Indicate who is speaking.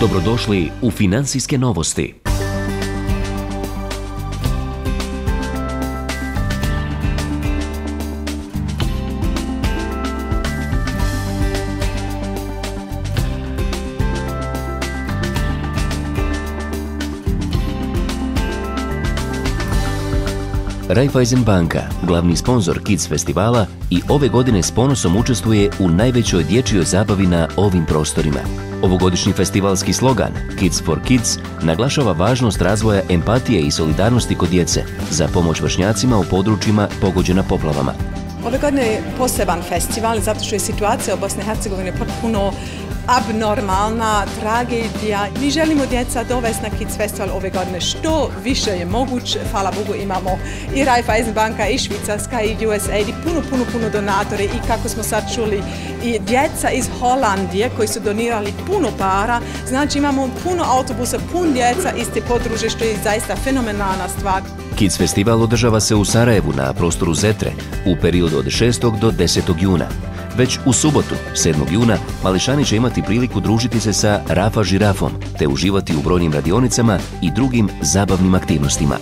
Speaker 1: Dobrodošli u Financijske novosti. Raiffeisen banka, glavni sponzor Kids festivala, i ove godine s ponosom učestvuje u najvećoj dječjoj zabavi na ovim prostorima. Ovogodišnji festivalski slogan Kids for Kids naglašava važnost razvoja empatije i solidarnosti kod djece za pomoć vršnjacima u područjima pogođena poplavama.
Speaker 2: Ove godine je poseban festival zato što je situacija u Bosni i Hercegovini potpuno abnormalna, tragedija. Mi želimo djeca dovesti na Kids festival ove godine što više je moguće. Hvala Bogu, imamo i Raiffeisen banka, i Švicarska, i USAID, i puno donatore, i kako smo sad čuli, i djeca iz Holandije koji su donirali puno para. Znači imamo puno autobusa, pun djeca iz te područje, što je zaista fenomenalna stvar.
Speaker 1: Kids festival održava se u Sarajevu na prostoru Zetre u periodu od 6. do 10. juna. Već u subotu, 7. juna, mališani će imati priliku družiti se sa Rafa žirafom te uživati u brojnim radionicama i drugim zabavnim aktivnostima.